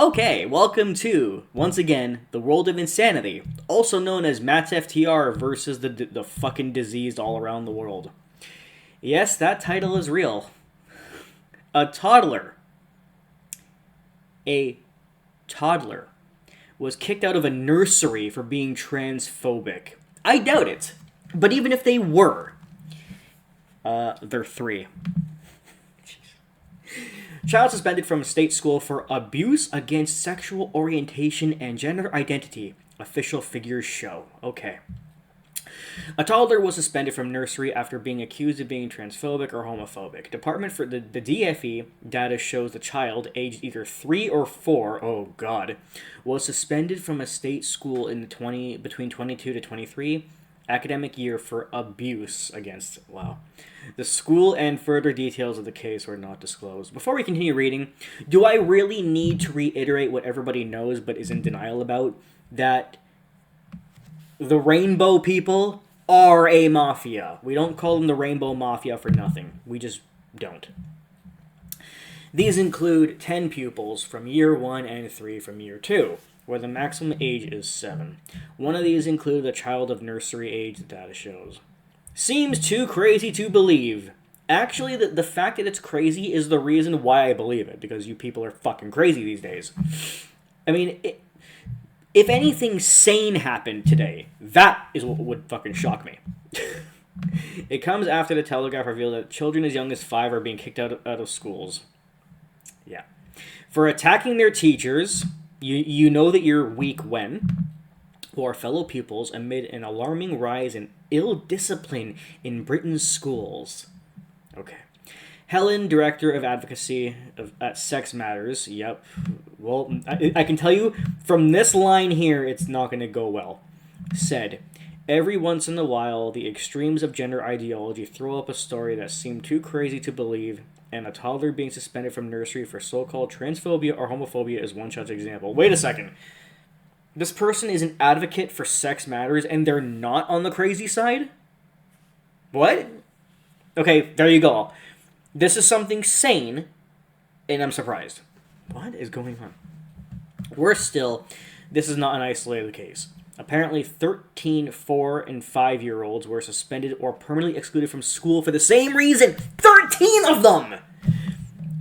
Okay, welcome to, once again, the World of Insanity, also known as Matt's FTR versus the fucking diseased all around the world. Yes, that title is real. A toddler was kicked out of a nursery for being transphobic. I doubt it, but even if they were, they're 3. Child suspended from state school for abuse against sexual orientation and gender identity, official figures show. Okay. A toddler was suspended from nursery after being accused of being transphobic or homophobic. Department for the DFE data shows the child, aged either 3 or 4, oh god, was suspended from a state school in the between 22 to 23 academic year for abuse against, wow. The school and further details of the case were not disclosed. Before we continue reading, do I really need to reiterate what everybody knows but is in denial about? That the Rainbow people are a mafia. We don't call them the Rainbow Mafia for nothing. We just don't. These include 10 pupils from year 1 and 3 from year 2, where the maximum age is 7. One of these includes a child of nursery age, the data shows. Seems too crazy to believe. Actually, the fact that it's crazy is the reason why I believe it, because you people are fucking crazy these days. I mean, if anything sane happened today, that is what would fucking shock me. It comes after the Telegraph revealed that children as young as 5 are being kicked out of schools. Yeah. For attacking their teachers, you know that you're weak when, or fellow pupils, amid an alarming rise in ill discipline in Britain's schools. Okay. Helen, Director of Advocacy at Sex Matters, yep. Well, I can tell you, from this line here, it's not going to go well. Said, every once in a while, the extremes of gender ideology throw up a story that seemed too crazy to believe, and a toddler being suspended from nursery for so-called transphobia or homophobia is one such example. Wait a second. This person is an advocate for sex matters, and they're not on the crazy side? What? Okay, there you go. This is something sane, and I'm surprised. What is going on? Worse still, this is not an isolated case. Apparently, 13 4 and 5-year-olds were suspended or permanently excluded from school for the same reason. 13 of them!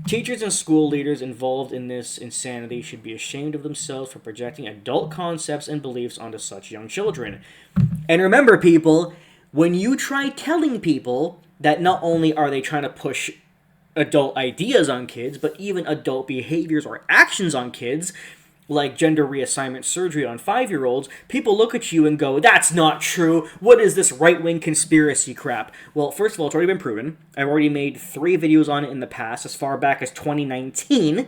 Teachers and school leaders involved in this insanity should be ashamed of themselves for projecting adult concepts and beliefs onto such young children. And remember, people, when you try telling people that not only are they trying to push adult ideas on kids, but even adult behaviors or actions on kids, like gender reassignment surgery on 5-year-olds, people look at you and go, that's not true. What is this right-wing conspiracy crap? Well, first of all, it's already been proven. I've already made 3 videos on it in the past, as far back as 2019.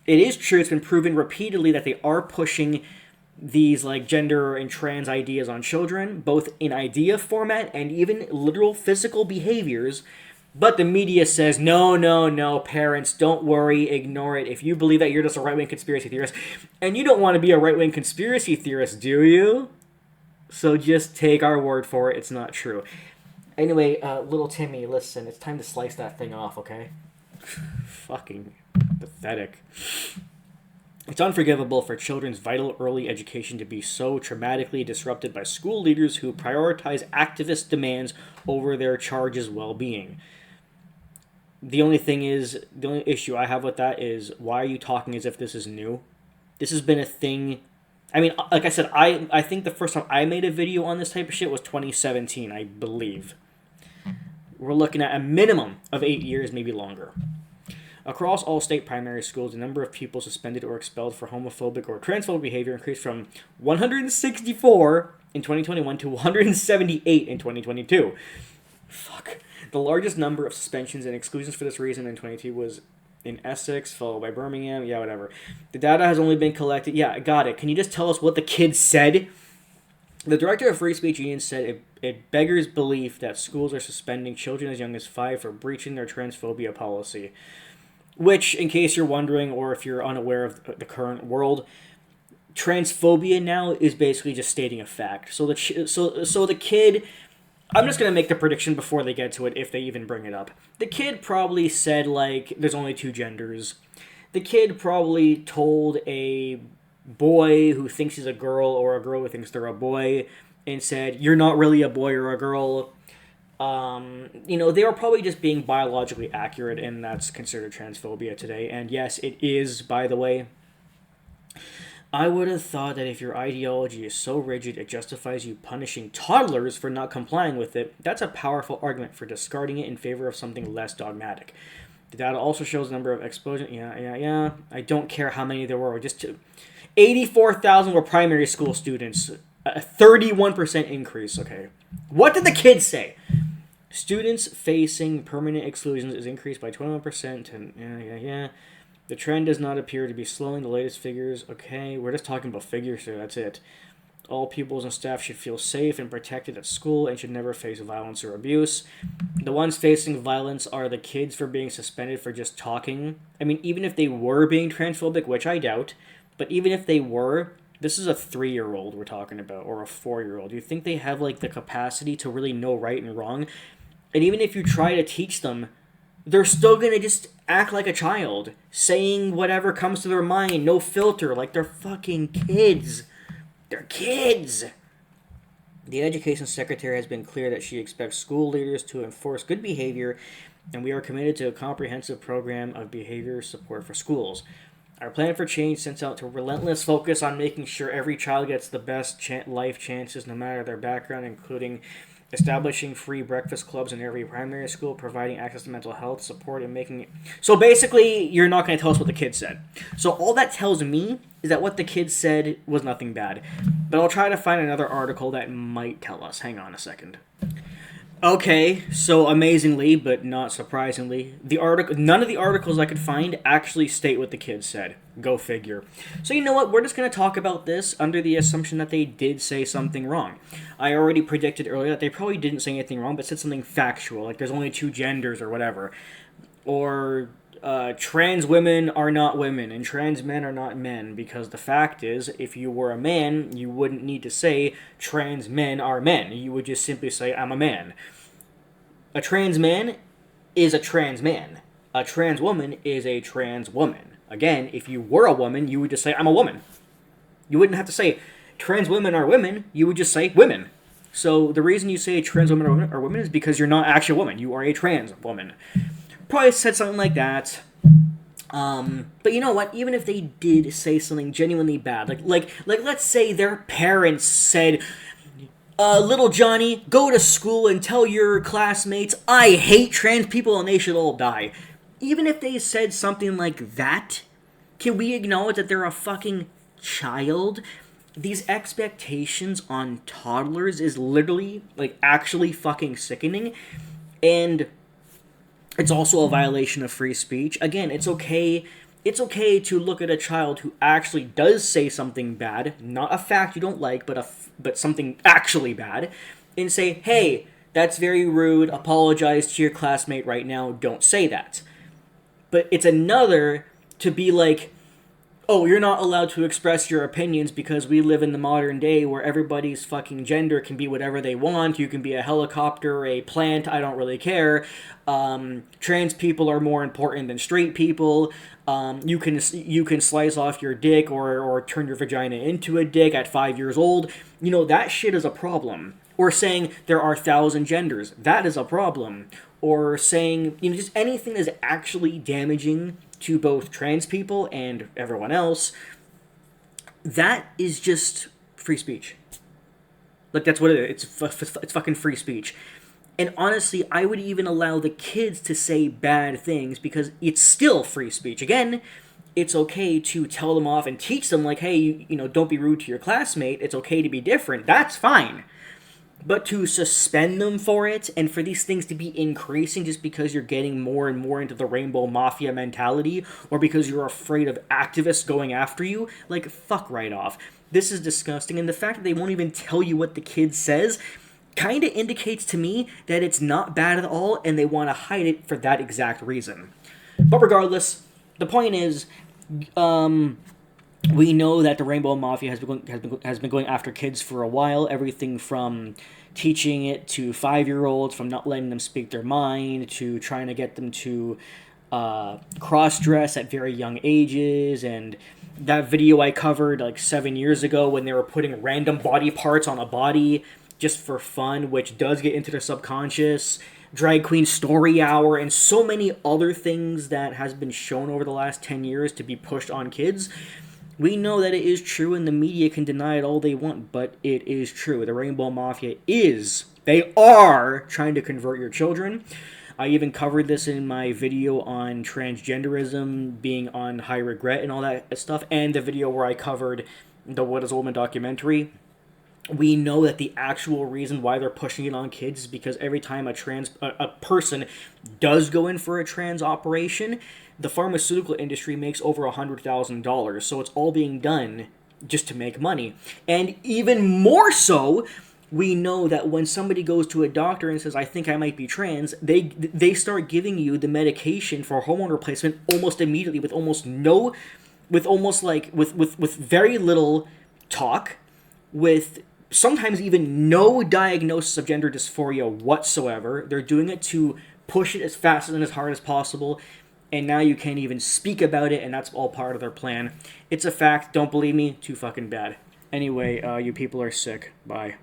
It is true, it's been proven repeatedly that they are pushing these like gender and trans ideas on children, both in idea format and even literal physical behaviors. But the media says, no, parents, don't worry, ignore it. If you believe that, you're just a right-wing conspiracy theorist. And you don't want to be a right-wing conspiracy theorist, do you? So just take our word for it, it's not true. Anyway, little Timmy, listen, it's time to slice that thing off, okay? Fucking pathetic. It's unforgivable for children's vital early education to be so traumatically disrupted by school leaders who prioritize activist demands over their charge's well-being. The only issue I have with that is, why are you talking as if this is new? This has been a thing. I mean, like I said, I think the first time I made a video on this type of shit was 2017, I believe. We're looking at a minimum of 8 years, maybe longer. Across all state primary schools, the number of pupils suspended or expelled for homophobic or transphobic behavior increased from 164 in 2021 to 178 in 2022. Fuck. The largest number of suspensions and exclusions for this reason in 2022 was in Essex, followed by Birmingham. Yeah, whatever. The data has only been collected. Yeah, I got it. Can you just tell us what the kids said? The director of Free Speech Union said it beggars belief that schools are suspending children as young as 5 for breaching their transphobia policy. Which, in case you're wondering, or if you're unaware of the current world, transphobia now is basically just stating a fact. So the kid, I'm just going to make the prediction before they get to it, if they even bring it up. The kid probably said, like, there's only 2 genders. The kid probably told a boy who thinks he's a girl or a girl who thinks they're a boy and said, "You're not really a boy or a girl." They are probably just being biologically accurate, and that's considered transphobia today. And yes, it is, by the way. I would have thought that if your ideology is so rigid it justifies you punishing toddlers for not complying with it, that's a powerful argument for discarding it in favor of something less dogmatic. The data also shows the number of explosions. Yeah. I don't care how many there were. 84,000 were primary school students. A 31% increase. Okay. What did the kids say? Students facing permanent exclusions is increased by 21%. And yeah. The trend does not appear to be slowing. The latest figures, okay, we're just talking about figures here, that's it. All pupils and staff should feel safe and protected at school and should never face violence or abuse. The ones facing violence are the kids for being suspended for just talking. I mean, even if they were being transphobic, which I doubt, but even if they were, this is a 3-year-old we're talking about, or a 4-year-old. Do you think they have, like, the capacity to really know right and wrong? And even if you try to teach them, they're still going to just act like a child, saying whatever comes to their mind, no filter, like they're fucking kids. They're kids. The education secretary has been clear that she expects school leaders to enforce good behavior, and we are committed to a comprehensive program of behavior support for schools. Our plan for change sends out to relentless focus on making sure every child gets the best life chances, no matter their background, including establishing free breakfast clubs in every primary school, providing access to mental health support, and making it... So basically, you're not going to tell us what the kids said. So all that tells me is that what the kids said was nothing bad. But I'll try to find another article that might tell us. Hang on a second. Okay, so amazingly, but not surprisingly, none of the articles I could find actually state what the kids said. Go figure. So you know what? We're just going to talk about this under the assumption that they did say something wrong. I already predicted earlier that they probably didn't say anything wrong, but said something factual, like there's only 2 genders or whatever. Or trans women are not women and trans men are not men, because the fact is, if you were a man, you wouldn't need to say trans men are men. You would just simply say, I'm a man. A trans man is a trans man. A trans woman is a trans woman. Again, if you were a woman, you would just say, I'm a woman. You wouldn't have to say, trans women are women. You would just say, women. So the reason you say trans women are women is because you're not actually a woman. You are a trans woman. Probably said something like that. But you know what? Even if they did say something genuinely bad, like let's say their parents said, little Johnny, go to school and tell your classmates, I hate trans people and they should all die. Even if they said something like that, can we acknowledge that they're a fucking child? These expectations on toddlers is literally, like, actually fucking sickening. And it's also a violation of free speech. Again, it's okay to look at a child who actually does say something bad, not a fact you don't like, but something actually bad, and say, hey, that's very rude, apologize to your classmate right now, don't say that. But it's another to be like, oh, you're not allowed to express your opinions because we live in the modern day where everybody's fucking gender can be whatever they want. You can be a helicopter, a plant, I don't really care. Trans people are more important than straight people. You can slice off your dick or turn your vagina into a dick at 5 years old. You know, that shit is a problem. Or saying there are 1,000 genders. That is a problem. Or saying, just anything that is actually damaging to both trans people and everyone else, that is just free speech. Like, that's what it is. It's fucking free speech. And honestly, I would even allow the kids to say bad things because it's still free speech. Again, it's okay to tell them off and teach them, like, hey, don't be rude to your classmate. It's okay to be different. That's fine. But to suspend them for it and for these things to be increasing just because you're getting more and more into the rainbow mafia mentality or because you're afraid of activists going after you, like, fuck right off. This is disgusting. And the fact that they won't even tell you what the kid says kind of indicates to me that it's not bad at all and they want to hide it for that exact reason. But regardless, the point is, we know that the Rainbow Mafia has been going after kids for a while. Everything from teaching it to 5-year-olds, from not letting them speak their mind, to trying to get them to cross-dress at very young ages, and that video I covered like 7 years ago when they were putting random body parts on a body just for fun, which does get into the subconscious. Drag Queen Story Hour, and so many other things that has been shown over the last 10 years to be pushed on kids. We know that it is true, and the media can deny it all they want, but it is true. The Rainbow Mafia they are trying to convert your children. I even covered this in my video on transgenderism being on high regret and all that stuff, and the video where I covered the What is Woman documentary. We know that the actual reason why they're pushing it on kids is because every time a person does go in for a trans operation, the pharmaceutical industry makes over $100,000. So it's all being done just to make money. And even more so, we know that when somebody goes to a doctor and says, I think I might be trans, they start giving you the medication for hormone replacement almost immediately with very little talk, with sometimes even no diagnosis of gender dysphoria whatsoever. They're doing it to push it as fast and as hard as possible, and now you can't even speak about it, and that's all part of their plan. It's a fact. Don't believe me? Too fucking bad. Anyway, you people are sick. Bye.